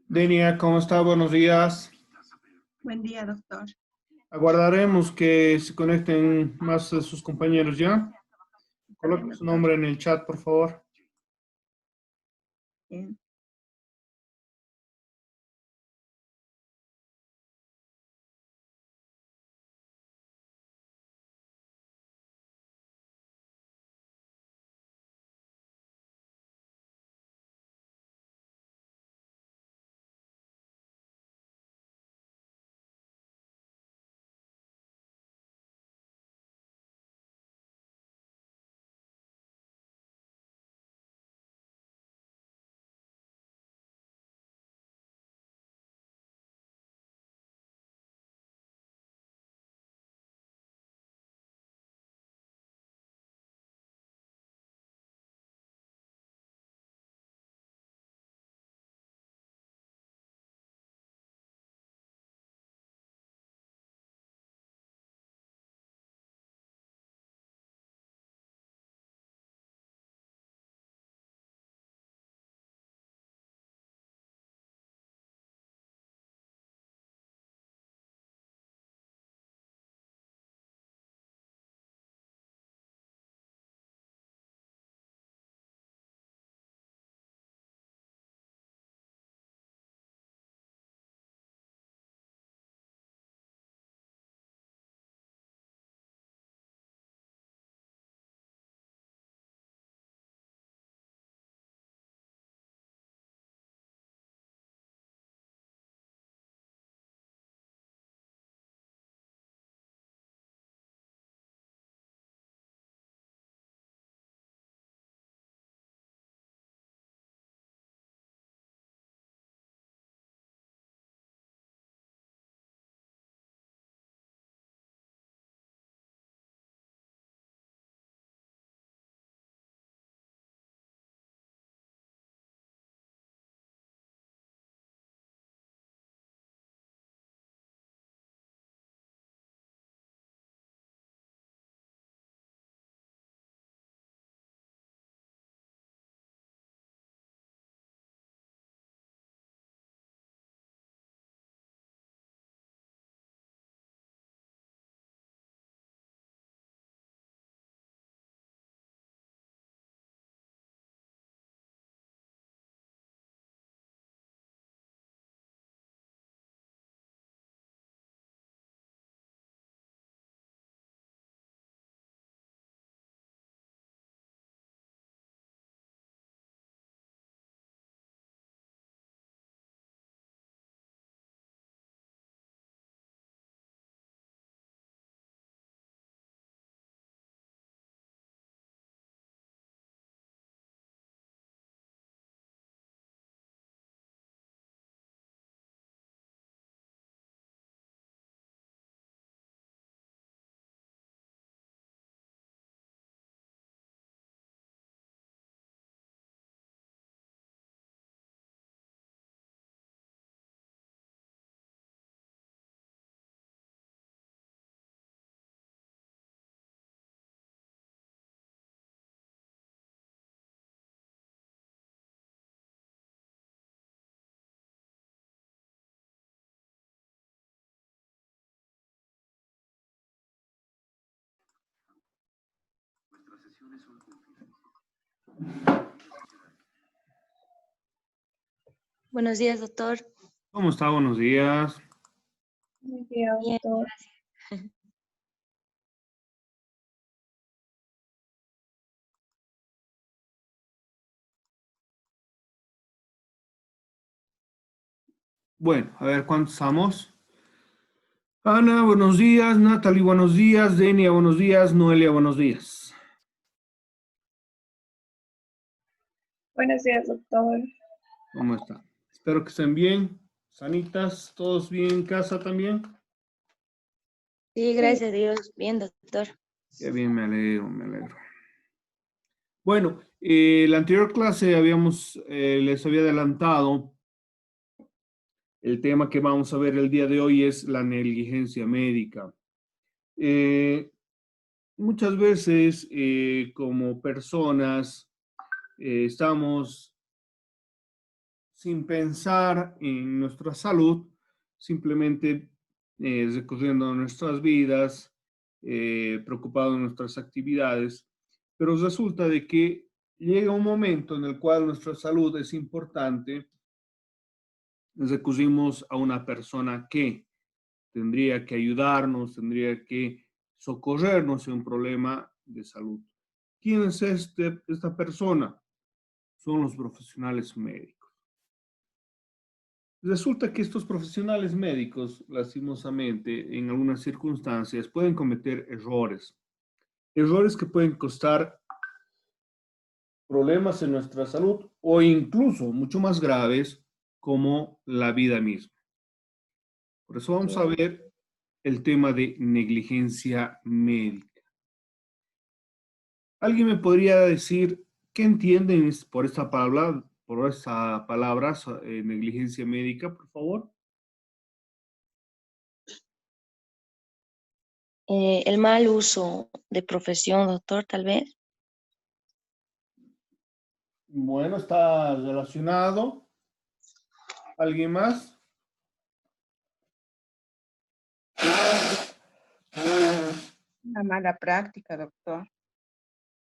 Denia, ¿cómo está? Buenos días. Buen día, doctor. Aguardaremos que se conecten más de sus compañeros, ¿ya? Coloque su nombre en el chat, por favor. Bien. Buenos días, doctor. ¿Cómo está? Buenos días. Buen día, Bien, doctor. gracias. Bueno, a ver cuántos estamos. Ana, buenos días. Natalie, buenos días. Denia, buenos días. Noelia, buenos días. Buenos días, doctor. ¿Cómo están? Espero que estén bien, sanitas, todos bien en casa también. Sí, gracias a Dios. Bien, doctor. Qué bien, me alegro, me alegro. Bueno, la anterior clase les había adelantado el tema que vamos a ver el día de hoy es la negligencia médica. Muchas veces como personas estamos sin pensar en nuestra salud, simplemente recurriendo a nuestras vidas, preocupados en nuestras actividades, pero resulta de que llega un momento en el cual nuestra salud es importante, recurrimos a una persona que tendría que ayudarnos, tendría que socorrernos en un problema de salud. ¿Quién es esta persona? Son los profesionales médicos. Resulta que estos profesionales médicos, lastimosamente, en algunas circunstancias, pueden cometer errores. Errores que pueden costar problemas en nuestra salud o incluso mucho más graves como la vida misma. Por eso vamos a ver el tema de negligencia médica. ¿Alguien me podría decir qué entienden por esta palabra, negligencia médica, por favor? El mal uso de profesión, doctor, tal vez. Bueno, está relacionado. ¿Alguien más? Una mala práctica, doctor.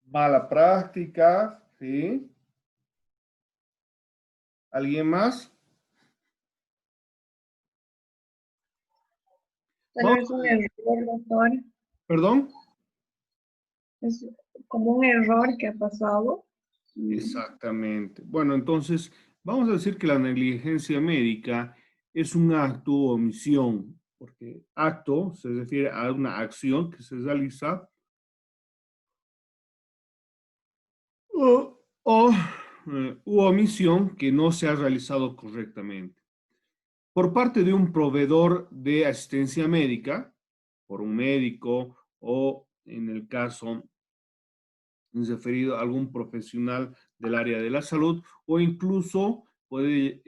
Mala práctica, ¿sí? ¿Alguien más? Tal vez un error, doctor. ¿Perdón? Es como un error que ha pasado. Exactamente. Bueno, entonces, vamos a decir que la negligencia médica es un acto o omisión, porque acto se refiere a una acción que se realiza u omisión que no se ha realizado correctamente. Por parte de un proveedor de asistencia médica, por un médico o en el caso referido a algún profesional del área de la salud o incluso puede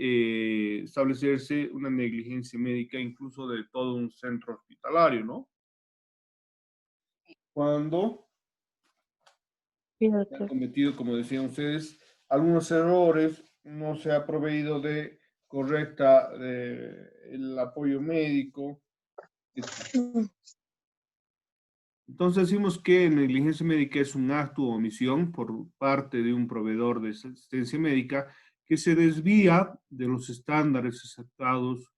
establecerse una negligencia médica incluso de todo un centro hospitalario, ¿no? Cuando Sí, se han doctor. cometido, como decían ustedes, algunos errores, no se ha proveído de correcta el apoyo médico, etc. Entonces decimos que negligencia médica es un acto o omisión por parte de un proveedor de asistencia médica que se desvía de los estándares aceptados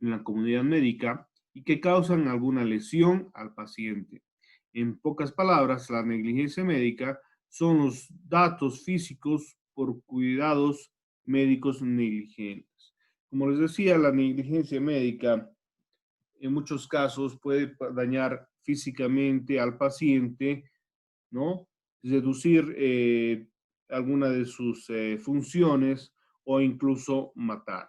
en la comunidad médica y que causan alguna lesión al paciente. En pocas palabras, la negligencia médica son los datos físicos por cuidados médicos negligentes. Como les decía, la negligencia médica en muchos casos puede dañar físicamente al paciente, ¿no? Reducir alguna de sus funciones o incluso matar.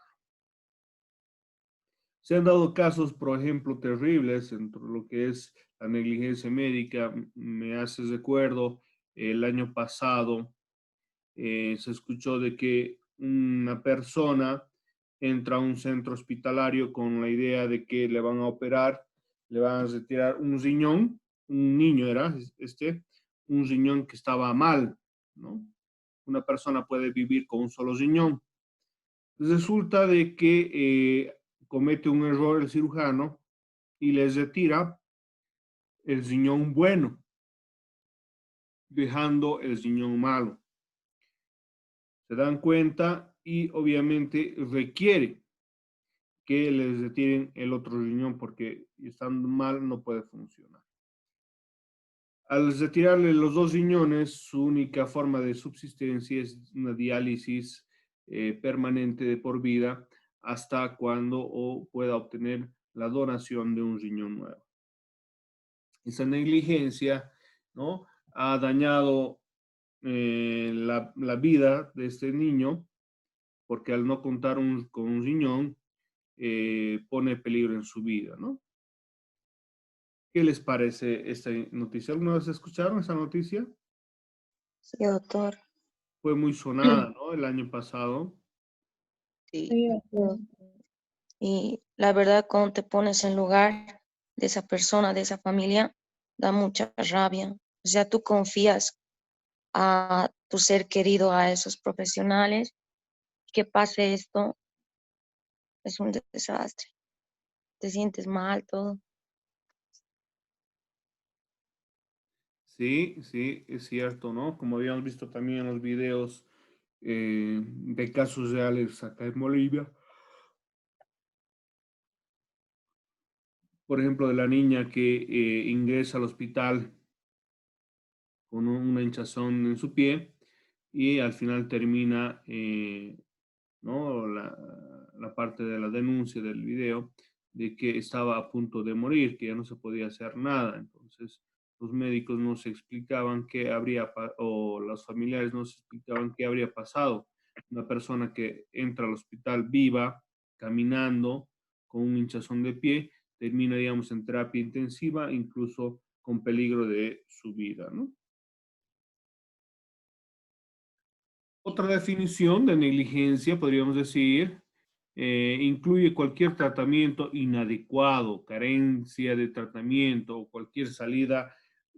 Se han dado casos, por ejemplo, terribles entre lo que es la negligencia médica. Me hace recuerdo el año pasado se escuchó de que una persona entra a un centro hospitalario con la idea de que le van a operar, le van a retirar un riñón, un niño era un riñón que estaba mal, ¿no? Una persona puede vivir con un solo riñón. Resulta de que comete un error el cirujano y les retira el riñón bueno, dejando el riñón malo. Se dan cuenta y obviamente requiere que les retiren el otro riñón porque estando mal no puede funcionar. Al retirarle los dos riñones, su única forma de subsistencia es una diálisis permanente de por vida hasta cuando pueda obtener la donación de un riñón nuevo. Esa negligencia, ¿no? Ha dañado la vida de este niño porque al no contar con un riñón, pone peligro en su vida, ¿no? ¿Qué les parece esta noticia? ¿Alguna vez escucharon esa noticia? Sí, doctor. Fue muy sonada, ¿no? El año pasado. Sí. Sí, doctor. Y la verdad, cuando te pones en lugar de esa persona, de esa familia, da mucha rabia. O sea, tú confías a tu ser querido, a esos profesionales, que pase esto, es un desastre. Te sientes mal, todo. Sí, sí, es cierto, ¿no? Como habíamos visto también en los videos de casos reales acá en Bolivia. Por ejemplo, de la niña que ingresa al hospital con una hinchazón en su pie y al final termina, ¿no? La parte de la denuncia del video de que estaba a punto de morir, que ya no se podía hacer nada. Entonces, los médicos no se explicaban qué habría, o los familiares no se explicaban qué habría pasado. Una persona que entra al hospital viva, caminando, con un hinchazón de pie, termina, digamos, en terapia intensiva, incluso con peligro de su vida, ¿no? Otra definición de negligencia, podríamos decir, incluye cualquier tratamiento inadecuado, carencia de tratamiento o cualquier salida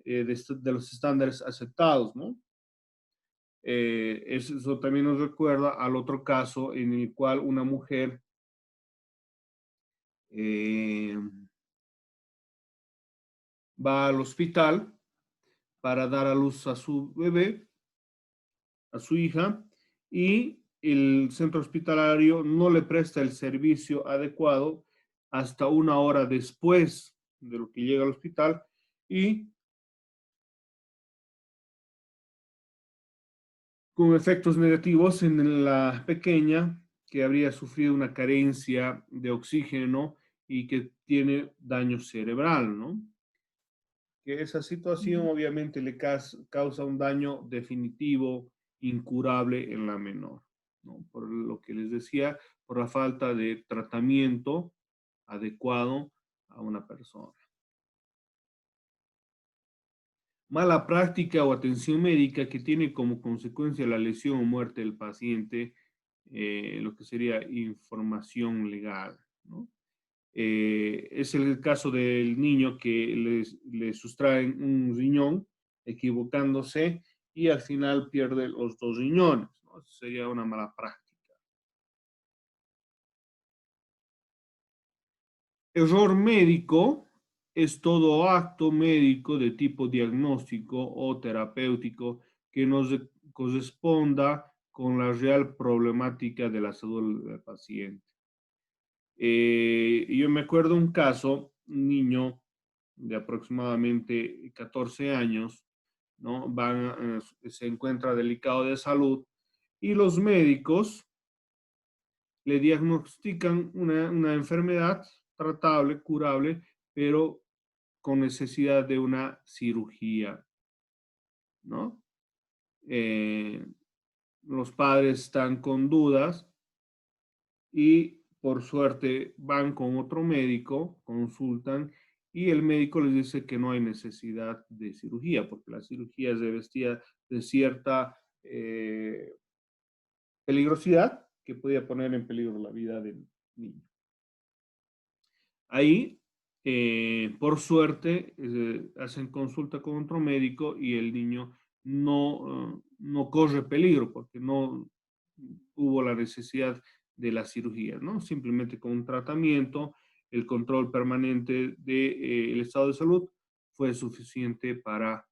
de los estándares aceptados, ¿no? Eso también nos recuerda al otro caso en el cual una mujer eh, va al hospital para dar a luz a su bebé, a su hija, y el centro hospitalario no le presta el servicio adecuado hasta una hora después de lo que llega al hospital y con efectos negativos en la pequeña que habría sufrido una carencia de oxígeno y que tiene daño cerebral, ¿no? Que esa situación obviamente le causa un daño definitivo, incurable en la menor, ¿no? Por lo que les decía, por la falta de tratamiento adecuado a una persona. Mala práctica o atención médica que tiene como consecuencia la lesión o muerte del paciente, lo que sería información legal, ¿no? Es el caso del niño que le sustraen un riñón equivocándose y al final pierde los dos riñones, ¿no? Eso sería una mala práctica. Error médico es todo acto médico de tipo diagnóstico o terapéutico que no corresponda con la real problemática de la salud del paciente. Yo me acuerdo un caso, un niño de aproximadamente 14 años, ¿no? Se encuentra delicado de salud y los médicos le diagnostican una enfermedad tratable, curable, pero con necesidad de una cirugía, ¿no? Eh, los padres están con dudas y por suerte van con otro médico, consultan y el médico les dice que no hay necesidad de cirugía, porque la cirugía es revestida de cierta peligrosidad que podía poner en peligro la vida del niño. Ahí, por suerte, hacen consulta con otro médico y el niño no corre peligro porque no hubo la necesidad de la cirugía, ¿no? Simplemente con un tratamiento, el control permanente del estado de salud fue suficiente para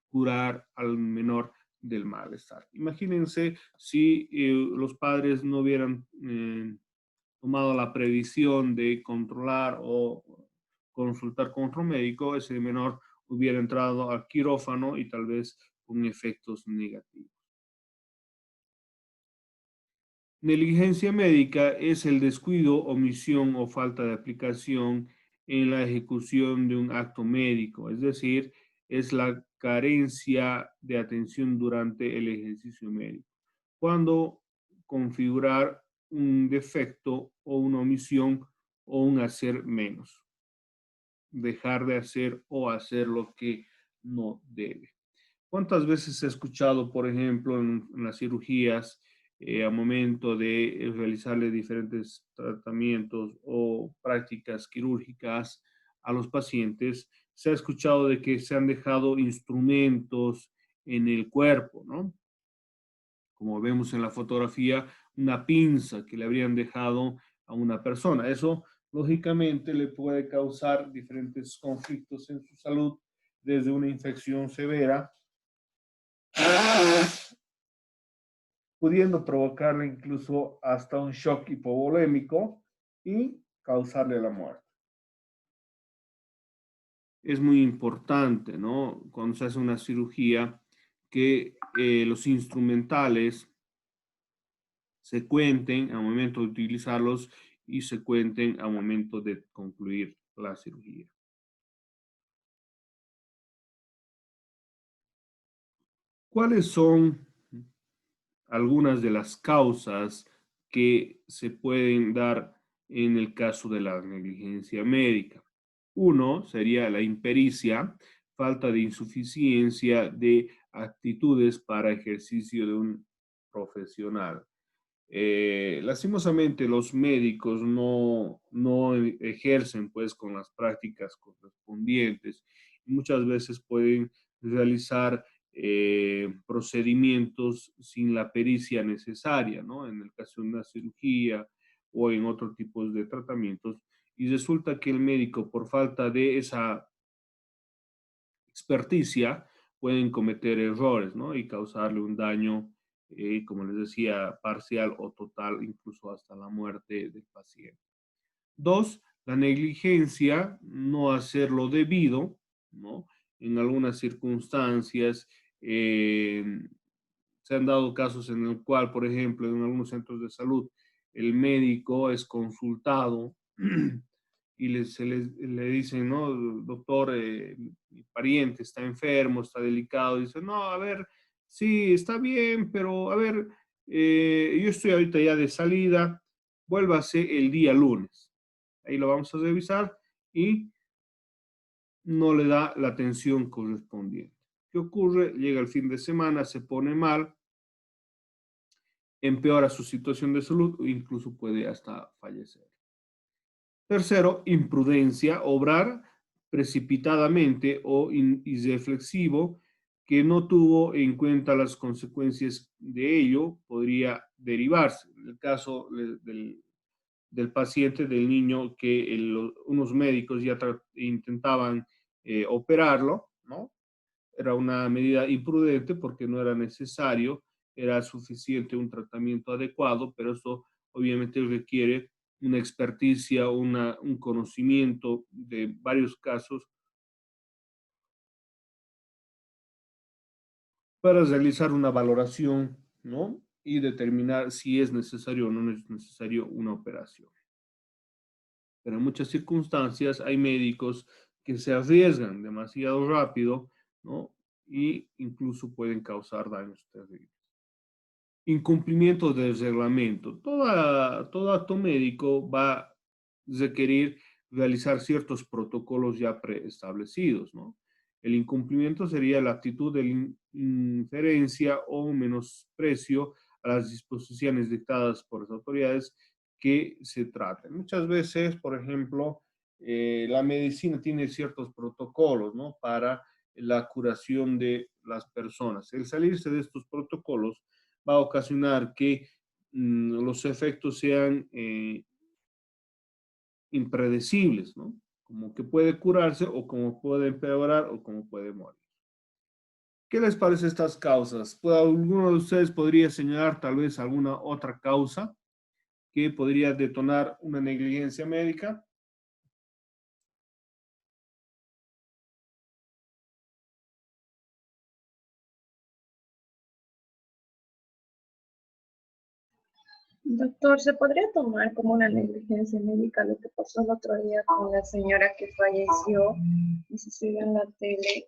curar al menor del malestar. Imagínense si los padres no hubieran tomado la previsión de controlar o consultar con otro médico, ese menor hubiera entrado al quirófano y tal vez con efectos negativos. Negligencia médica es el descuido, omisión o falta de aplicación en la ejecución de un acto médico, es decir, es la carencia de atención durante el ejercicio médico. Cuando configurar un defecto o una omisión o un hacer menos, dejar de hacer o hacer lo que no debe. ¿Cuántas veces he escuchado, por ejemplo, en las cirugías, a momento de realizarle diferentes tratamientos o prácticas quirúrgicas a los pacientes, se ha escuchado de que se han dejado instrumentos en el cuerpo, ¿no? Como vemos en la fotografía, una pinza que le habrían dejado a una persona. Eso, lógicamente, le puede causar diferentes conflictos en su salud, desde una infección severa, pudiendo provocarle incluso hasta un shock hipovolémico y causarle la muerte. Es muy importante, ¿no? Cuando se hace una cirugía, que los instrumentales se cuenten al momento de utilizarlos y se cuenten al momento de concluir la cirugía. ¿Cuáles son algunas de las causas que se pueden dar en el caso de la negligencia médica? Uno sería la impericia, falta de insuficiencia de actitudes para ejercicio de un profesional. Lastimosamente los médicos no ejercen pues con las prácticas correspondientes. Muchas veces pueden realizar procedimientos sin la pericia necesaria, ¿no? En el caso de una cirugía o en otro tipo de tratamientos. Y resulta que el médico, por falta de esa experticia, pueden cometer errores, ¿no? Y causarle un daño, como les decía, parcial o total, incluso hasta la muerte del paciente. Dos, la negligencia, no hacer lo debido, ¿no? En algunas circunstancias, se han dado casos en el cual, por ejemplo, en algunos centros de salud, el médico es consultado y le dicen, no, doctor, mi pariente está enfermo, está delicado. Dice, no, a ver, sí, está bien, pero a ver, yo estoy ahorita ya de salida, vuélvase el día lunes. Ahí lo vamos a revisar y no le da la atención correspondiente. ¿Qué ocurre? Llega el fin de semana, se pone mal, empeora su situación de salud o incluso puede hasta fallecer. Tercero, imprudencia, obrar precipitadamente o irreflexivo, que no tuvo en cuenta las consecuencias de ello, podría derivarse. En el caso del paciente, del niño, que unos médicos ya intentaban operarlo, ¿no? Era una medida imprudente porque no era necesario, era suficiente un tratamiento adecuado, pero eso obviamente requiere una experticia, un conocimiento de varios casos para realizar una valoración, ¿no? Y determinar si es necesario o no es necesario una operación. Pero en muchas circunstancias hay médicos que se arriesgan demasiado rápido, ¿no? Y incluso pueden causar daños terribles. Incumplimiento del reglamento. Todo acto médico va a requerir realizar ciertos protocolos ya preestablecidos, ¿no? El incumplimiento sería la actitud de inferencia o menosprecio a las disposiciones dictadas por las autoridades que se traten. Muchas veces, por ejemplo, la medicina tiene ciertos protocolos, ¿no? Para la curación de las personas. El salirse de estos protocolos va a ocasionar que los efectos sean impredecibles, ¿no? Como que puede curarse o como puede empeorar o como puede morir. ¿Qué les parece estas causas? ¿Alguno de ustedes podría señalar tal vez alguna otra causa que podría detonar una negligencia médica? Doctor, ¿se podría tomar como una negligencia médica lo que pasó el otro día con la señora que falleció? No sé si vio en la tele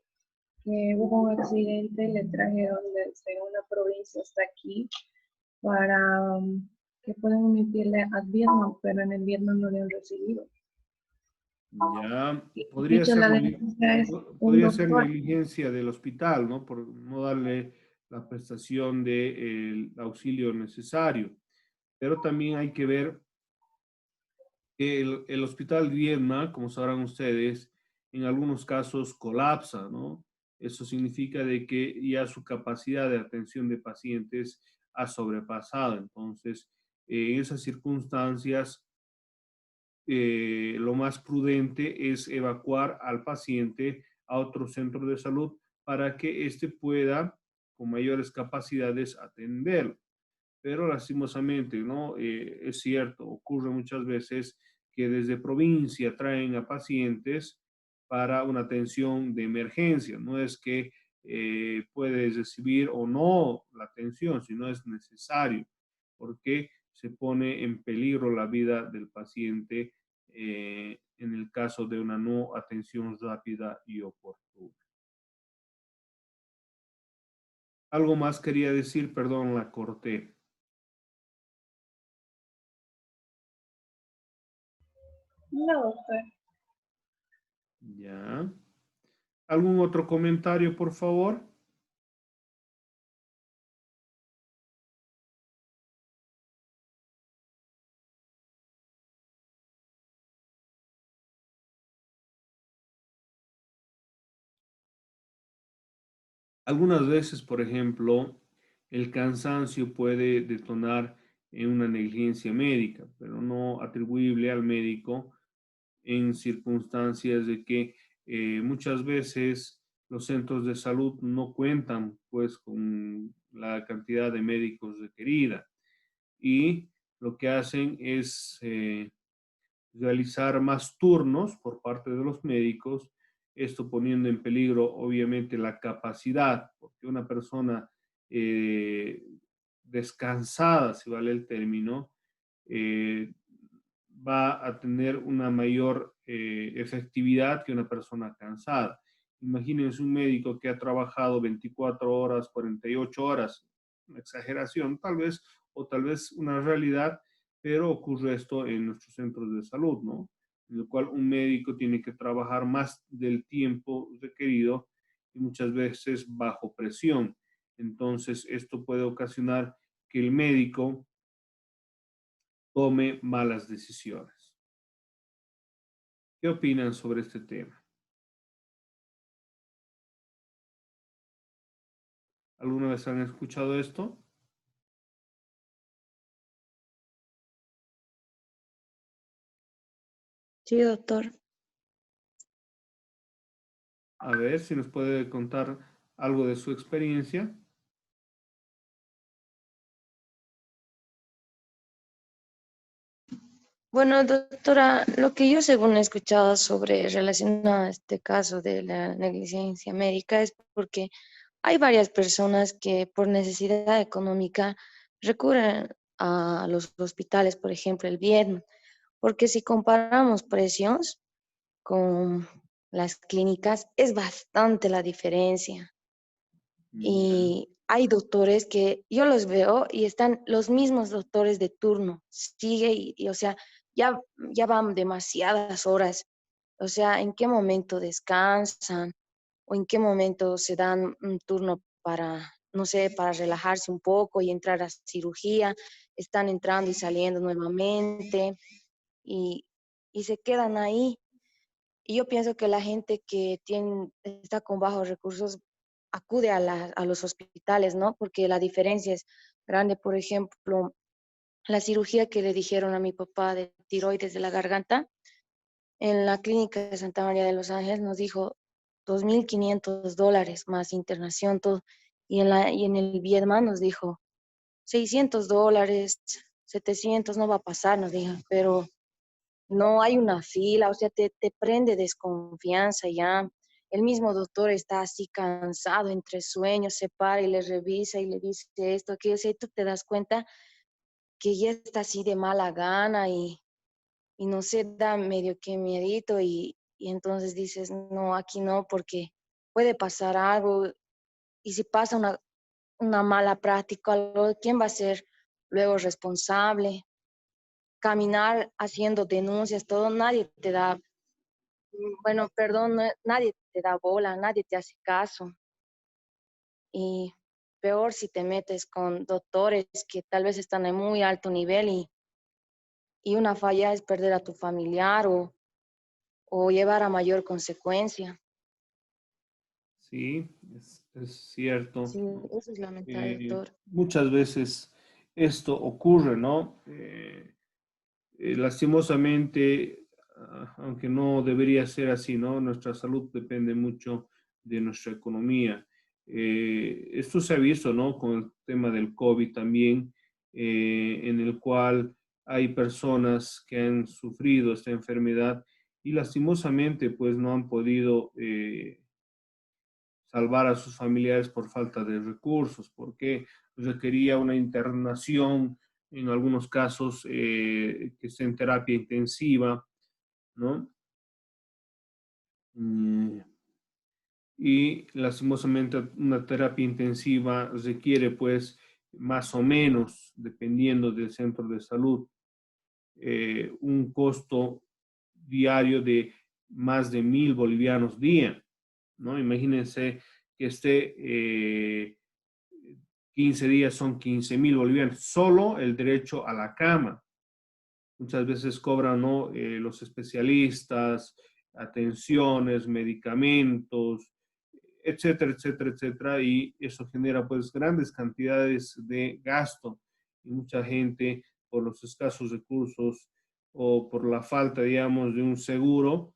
que hubo un accidente, le trajeron desde una provincia hasta aquí para que puedan emitirle advierno, pero en el Vietnam no le han recibido. Ya, Y podría dicho ser, la denuncia es un podría ser doctor. negligencia del hospital, ¿no? Por no darle la prestación del auxilio necesario. Pero también hay que ver que el Hospital Viedma, como sabrán ustedes, en algunos casos colapsa, ¿no? Eso significa de que ya su capacidad de atención de pacientes ha sobrepasado. Entonces, en esas circunstancias, lo más prudente es evacuar al paciente a otro centro de salud para que éste pueda, con mayores capacidades, atenderlo. Pero lastimosamente, ¿no? Es cierto, ocurre muchas veces que desde provincia traen a pacientes para una atención de emergencia. No es que puedes recibir o no la atención, sino es necesario, porque se pone en peligro la vida del paciente en el caso de una no atención rápida y oportuna. Algo más quería decir, perdón, la corté. No, doctor. Ya. ¿Algún otro comentario, por favor? Algunas veces, por ejemplo, el cansancio puede detonar en una negligencia médica, pero no atribuible al médico en circunstancias de que muchas veces los centros de salud no cuentan pues con la cantidad de médicos requerida y lo que hacen es realizar más turnos por parte de los médicos, esto poniendo en peligro obviamente la capacidad, porque una persona eh, descansada, si vale el término, eh, va a tener una mayor efectividad que una persona cansada. Imagínense un médico que ha trabajado 24 horas, 48 horas, una exageración tal vez, o tal vez una realidad, pero ocurre esto en nuestros centros de salud, ¿no? En el cual un médico tiene que trabajar más del tiempo requerido y muchas veces bajo presión. Entonces, esto puede ocasionar que el médico tome malas decisiones. ¿Qué opinan sobre este tema? ¿Alguna vez han escuchado esto? Sí, doctor. A ver si nos puede contar algo de su experiencia. Bueno, doctora, lo que yo según he escuchado sobre relacionado a este caso de la negligencia médica es porque hay varias personas que por necesidad económica recurren a los hospitales, por ejemplo, el Vietnam, porque si comparamos precios con las clínicas, es bastante la diferencia. Ya, Y hay doctores que yo los veo y están los mismos doctores de turno, sigue o sea, ya van demasiadas horas, o sea, ¿en qué momento descansan o en qué momento se dan un turno para, no sé, para relajarse un poco y entrar a cirugía? Están entrando y saliendo nuevamente y, y se quedan ahí. Y yo pienso que la gente que está con bajos recursos acude a los hospitales, ¿no? Porque la diferencia es grande. Por ejemplo, la cirugía que le dijeron a mi papá de tiroides de la garganta, en la clínica de Santa María de los Ángeles nos dijo $2,500 más internación, todo. Y en el Viedma nos dijo $600, 700 no va a pasar, nos dijo, pero no hay una fila, o sea, te prende desconfianza ya. El mismo doctor está así cansado, entre sueños, se para y le revisa y le dice esto, aquello, o sea, y tú te das cuenta que ya está así de mala gana y no sé, da medio que miedito y entonces dices, no, aquí no, porque puede pasar algo y si pasa una mala práctica, algo, ¿quién va a ser luego responsable? Caminar haciendo denuncias, todo, nadie te da. Bueno, perdón, nadie te da bola, nadie te hace caso. Y peor si te metes con doctores que tal vez están en muy alto nivel y una falla es perder a tu familiar o llevar a mayor consecuencia. Sí, es cierto. Sí, eso es lamentable, doctor. Muchas veces esto ocurre, ¿no? Lastimosamente, aunque no debería ser así, ¿no? Nuestra salud depende mucho de nuestra economía. Esto se ha visto, ¿no? Con el tema del COVID también, en el cual hay personas que han sufrido esta enfermedad y lastimosamente, pues no han podido salvar a sus familiares por falta de recursos, porque requería una internación, en algunos casos que esté en terapia intensiva, ¿no? Mm, Y lastimosamente una terapia intensiva requiere pues más o menos, dependiendo del centro de salud, un costo diario de más de 1.000 bolivianos día, ¿no? Imagínense que esté 15 días son 15.000 bolivianos, solo el derecho a la cama. Muchas veces cobran, ¿no? Los especialistas, atenciones, medicamentos, etcétera, etcétera, etcétera, y eso genera pues grandes cantidades de gasto y mucha gente por los escasos recursos o por la falta, digamos, de un seguro,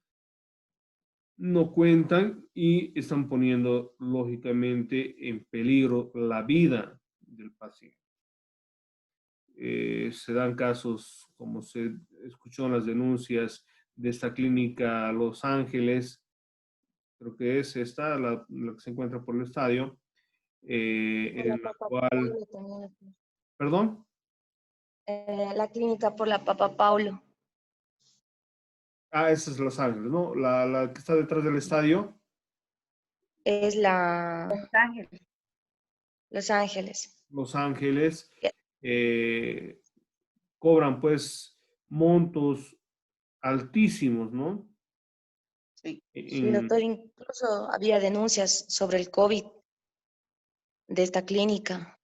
no cuentan y están poniendo lógicamente en peligro la vida del paciente. Se dan casos, como se escuchó en las denuncias de esta clínica Los Ángeles, creo que es esta, la que se encuentra por el estadio, Por la en la Papa cual, Paulo también. perdón, La clínica por la Papa Paulo. esa es Los Ángeles, ¿no? La que está detrás del estadio, Es la Los Ángeles. Los Ángeles. Los Ángeles, Ya. eh, cobran pues montos altísimos, ¿no? Sí. Sí, En, doctor, incluso había denuncias sobre el COVID de esta clínica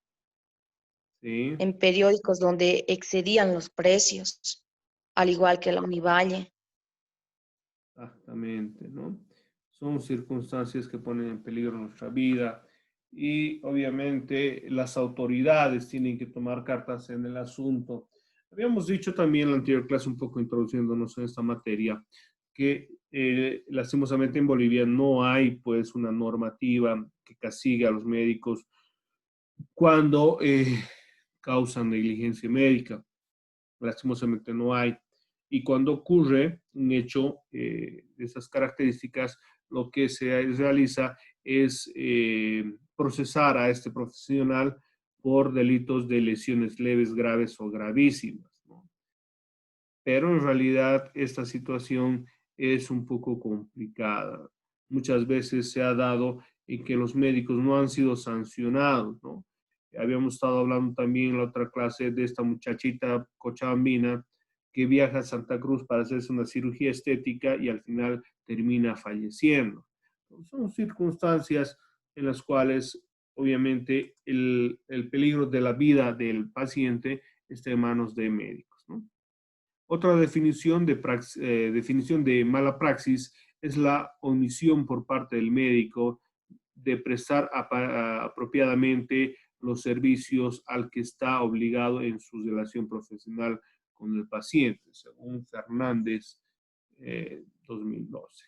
sí. en periódicos donde excedían los precios, al igual que la Univalle. Exactamente, ¿no? Son circunstancias que ponen en peligro nuestra vida y obviamente las autoridades tienen que tomar cartas en el asunto. Habíamos dicho también en la anterior clase, un poco introduciéndonos en esta materia, que lastimosamente en Bolivia no hay pues una normativa que castigue a los médicos cuando causan negligencia médica. Lastimosamente no hay. Y cuando ocurre un hecho de esas características, lo que se realiza es procesar a este profesional por delitos de lesiones leves, graves o gravísimas, ¿no? Pero en realidad esta situación es un poco complicada. Muchas veces se ha dado en que los médicos no han sido sancionados, ¿no? Habíamos estado hablando también en la otra clase de esta muchachita cochabambina que viaja a Santa Cruz para hacerse una cirugía estética y al final termina falleciendo. Son circunstancias en las cuales obviamente el peligro de la vida del paciente está en manos de médicos, ¿no? Otra definición de mala praxis es la omisión por parte del médico de prestar apropiadamente los servicios al que está obligado en su relación profesional con el paciente, según Fernández 2012.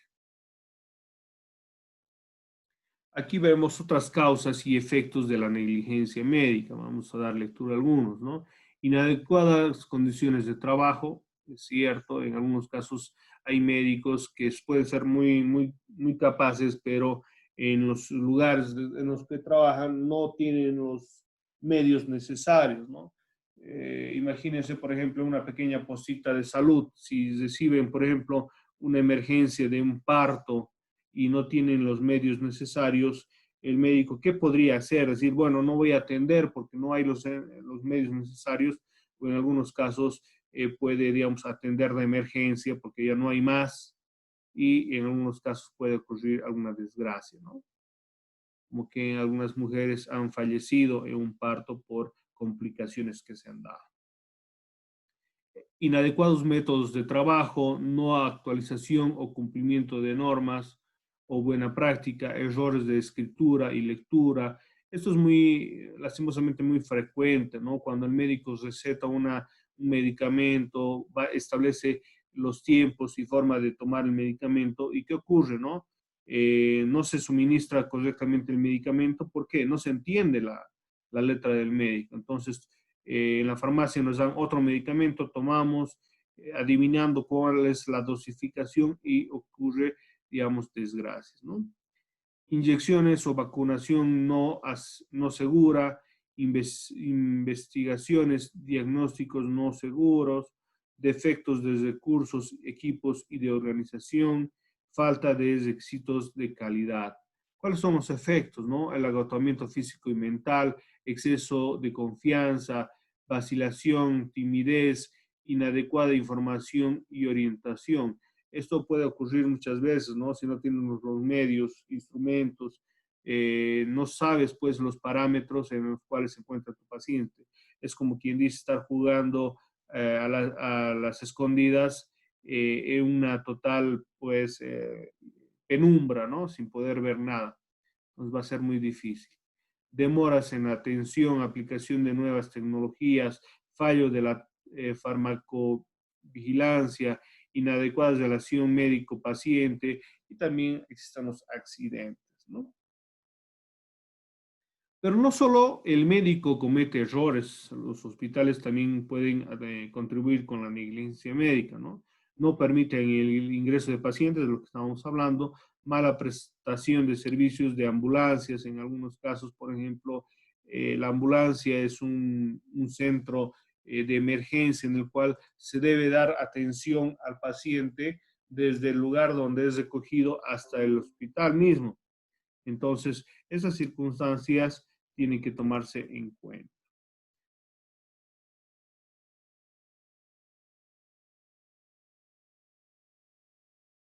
Aquí vemos otras causas y efectos de la negligencia médica. Vamos a dar lectura a algunos, ¿no? Inadecuadas condiciones de trabajo, es cierto, en algunos casos hay médicos que pueden ser muy capaces, pero en los lugares en los que trabajan no tienen los medios necesarios, ¿no? Imagínense, por ejemplo, una pequeña posita de salud, si reciben, por ejemplo, una emergencia de un parto y no tienen los medios necesarios, el médico, ¿qué podría hacer? Decir, bueno, no voy a atender porque no hay los medios necesarios, o en algunos casos puede, digamos, atender de emergencia porque ya no hay más, y en algunos casos puede ocurrir alguna desgracia, ¿no? Como que algunas mujeres han fallecido en un parto por complicaciones que se han dado. inadecuados métodos de trabajo, no actualización o cumplimiento de normas o buena práctica, errores de escritura y lectura. Esto es muy, lastimosamente, muy frecuente, ¿no? Cuando el médico receta un medicamento, establece los tiempos y forma de tomar el medicamento. ¿Y qué ocurre, no? No se suministra correctamente el medicamento porque no se entiende la letra del médico. Entonces, en la farmacia nos dan otro medicamento, tomamos, adivinando cuál es la dosificación y ocurre, digamos, desgracias, ¿no? Inyecciones o vacunación no segura, investigaciones, diagnósticos no seguros, defectos de recursos, equipos y de organización, falta de requisitos de calidad. ¿Cuáles son los efectos, no? El agotamiento físico y mental, exceso de confianza, vacilación, timidez, inadecuada información y orientación. Esto puede ocurrir muchas veces, ¿no? Si no tienes los medios, instrumentos, no sabes pues los parámetros en los cuales se encuentra tu paciente. Es como quien dice estar jugando a las escondidas en una total pues penumbra, ¿no? Sin poder ver nada. Entonces va a ser muy difícil. Demoras en atención, aplicación de nuevas tecnologías, fallo de la farmacovigilancia, inadecuada relación médico-paciente y también existen los accidentes, ¿no? Pero no solo el médico comete errores, los hospitales también pueden contribuir con la negligencia médica, ¿no? No permiten el ingreso de pacientes, de lo que estábamos hablando, mala prestación de servicios de ambulancias, en algunos casos, por ejemplo, la ambulancia es un centro de emergencia en el cual se debe dar atención al paciente desde el lugar donde es recogido hasta el hospital mismo. Entonces, esas circunstancias tienen que tomarse en cuenta.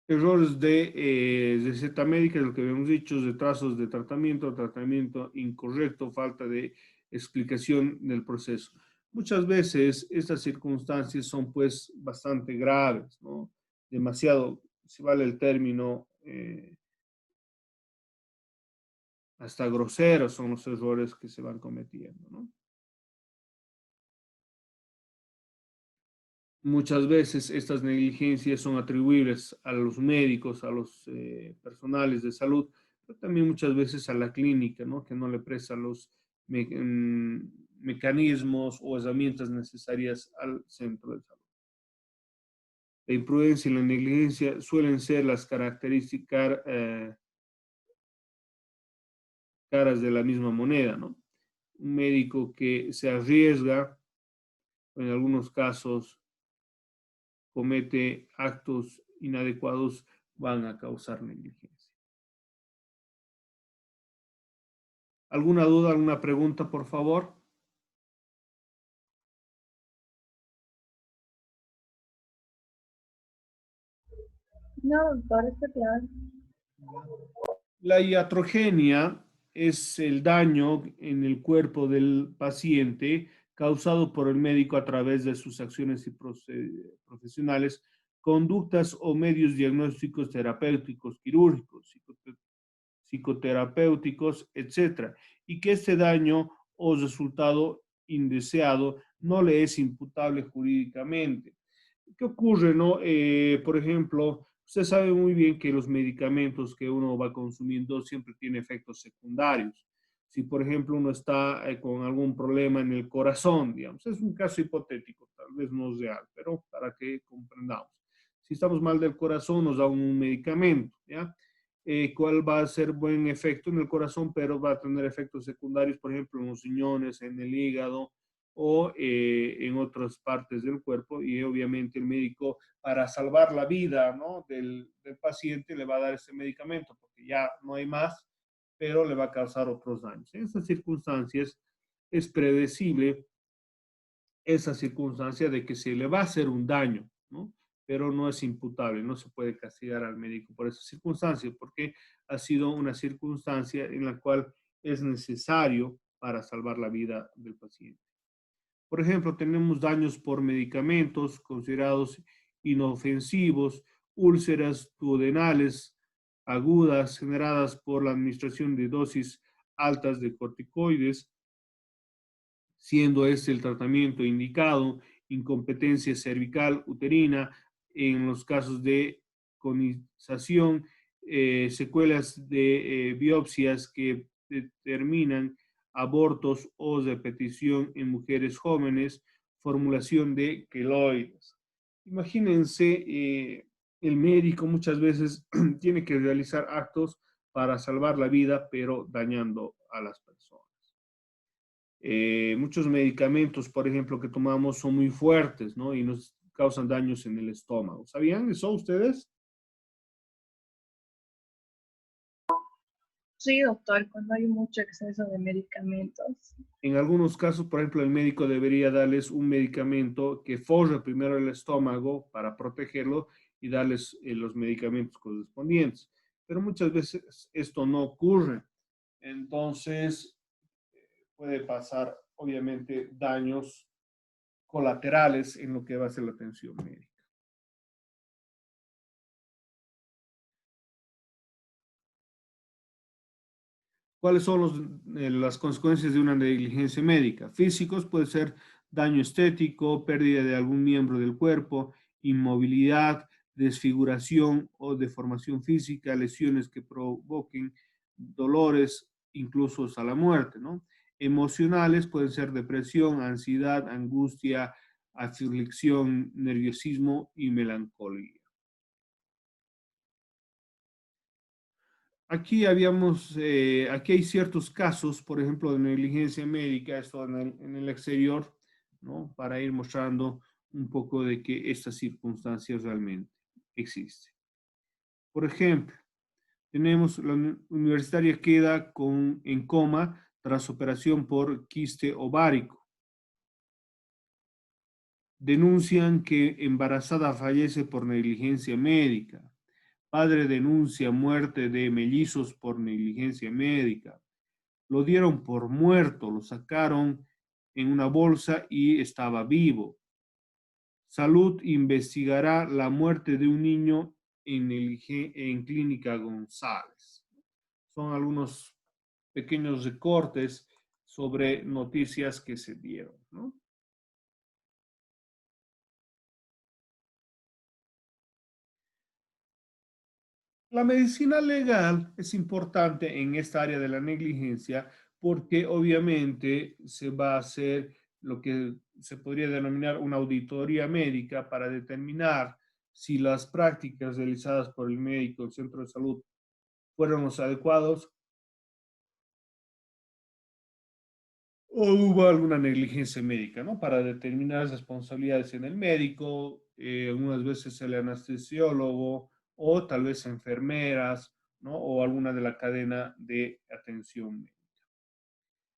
Errores de receta médica, lo que habíamos dicho, retrasos de tratamiento incorrecto, falta de explicación del proceso. Muchas veces estas circunstancias son pues bastante graves, ¿no? Demasiado, si vale el término, hasta groseros son los errores que se van cometiendo, ¿no? Muchas veces estas negligencias son atribuibles a los médicos, a los personales de salud, pero también muchas veces a la clínica, ¿no? Que no le presta los mecanismos o herramientas necesarias al centro de salud. La imprudencia y la negligencia suelen ser las características caras de la misma moneda, ¿no? Un médico que se arriesga, en algunos casos, comete actos inadecuados, van a causar negligencia. ¿Alguna duda, alguna pregunta, por favor? No, doctor, está claro. La iatrogenia es el daño en el cuerpo del paciente causado por el médico a través de sus acciones y profesionales, conductas o medios diagnósticos terapéuticos, quirúrgicos, psicoterapéuticos, etcétera, y que este daño o resultado indeseado no le es imputable jurídicamente. ¿Qué ocurre, no? Por ejemplo, usted sabe muy bien que los medicamentos que uno va consumiendo siempre tienen efectos secundarios. Si, por ejemplo, uno está con algún problema en el corazón, digamos, es un caso hipotético, tal vez no es real, pero para que comprendamos. Si estamos mal del corazón, nos da un medicamento, ¿ya? Cuál va a ser buen efecto en el corazón, pero va a tener efectos secundarios, por ejemplo, en los riñones, en el hígado o en otras partes del cuerpo. Y obviamente el médico, para salvar la vida, ¿no? del paciente, le va a dar ese medicamento, porque ya no hay más, pero le va a causar otros daños. En esas circunstancias es predecible esa circunstancia de que se le va a hacer un daño, ¿no? Pero no es imputable, no se puede castigar al médico por esa circunstancia, porque ha sido una circunstancia en la cual es necesario para salvar la vida del paciente. Por ejemplo, tenemos daños por medicamentos considerados inofensivos, úlceras duodenales agudas generadas por la administración de dosis altas de corticoides, siendo este el tratamiento indicado, incompetencia cervical uterina en los casos de conización, secuelas de biopsias que determinan abortos o repetición en mujeres jóvenes, formulación de queloides. Imagínense, el médico muchas veces tiene que realizar actos para salvar la vida, pero dañando a las personas. Muchos medicamentos, por ejemplo, que tomamos son muy fuertes, ¿no? Y nos causan daños en el estómago. ¿Sabían eso ustedes? Sí, doctor, cuando hay mucho exceso de medicamentos. En algunos casos, por ejemplo, el médico debería darles un medicamento que forre primero el estómago para protegerlo y darles los medicamentos correspondientes. Pero muchas veces esto no ocurre. Entonces, puede pasar, obviamente, daños colaterales en lo que va a ser la atención médica. ¿Cuáles son las consecuencias de una negligencia médica? Físicos, puede ser daño estético, pérdida de algún miembro del cuerpo, inmovilidad, desfiguración o deformación física, lesiones que provoquen dolores, incluso hasta la muerte, ¿no? Emocionales, pueden ser depresión, ansiedad, angustia, aflicción, nerviosismo y melancolía. Aquí hay ciertos casos, por ejemplo, de negligencia médica, esto en el exterior, ¿no? Para ir mostrando un poco de que estas circunstancias realmente existen. Por ejemplo, tenemos la universitaria queda en coma tras operación por quiste ovárico. Denuncian que embarazada fallece por negligencia médica. Padre denuncia muerte de mellizos por negligencia médica. Lo dieron por muerto, lo sacaron en una bolsa y estaba vivo. Salud investigará la muerte de un niño en Clínica González. Son algunos pequeños recortes sobre noticias que se dieron, ¿no? La medicina legal es importante en esta área de la negligencia porque obviamente se va a hacer lo que se podría denominar una auditoría médica para determinar si las prácticas realizadas por el médico del centro de salud fueron los adecuados o hubo alguna negligencia médica, ¿no? Para determinar responsabilidades en el médico, algunas veces el anestesiólogo o tal vez enfermeras, ¿no? O alguna de la cadena de atención médica.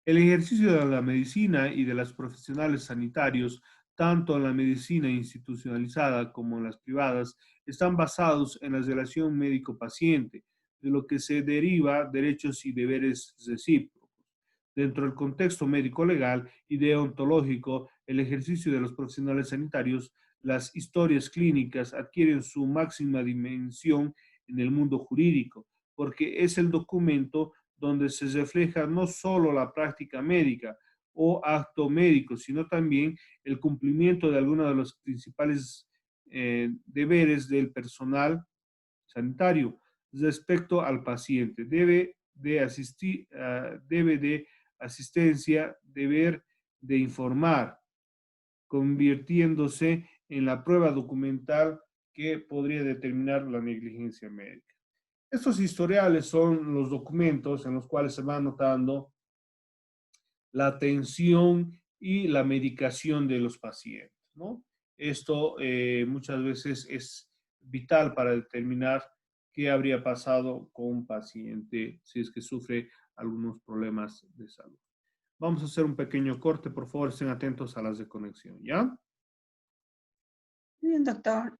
El ejercicio de la medicina y de los profesionales sanitarios, tanto en la medicina institucionalizada como en las privadas, están basados en la relación médico-paciente, de lo que se deriva derechos y deberes recíprocos. Dentro del contexto médico-legal y deontológico, el ejercicio de los profesionales sanitarios, las historias clínicas adquieren su máxima dimensión en el mundo jurídico, porque es el documento donde se refleja no solo la práctica médica o acto médico, sino también el cumplimiento de algunos de los principales deberes del personal sanitario respecto al paciente. Debe de asistencia, deber de informar, convirtiéndose en la prueba documental que podría determinar la negligencia médica. Estos historiales son los documentos en los cuales se va anotando la atención y la medicación de los pacientes, ¿no? Esto muchas veces es vital para determinar qué habría pasado con un paciente si es que sufre algunos problemas de salud. Vamos a hacer un pequeño corte, por favor, estén atentos a las de conexión, ¿ya? Bien, doctor.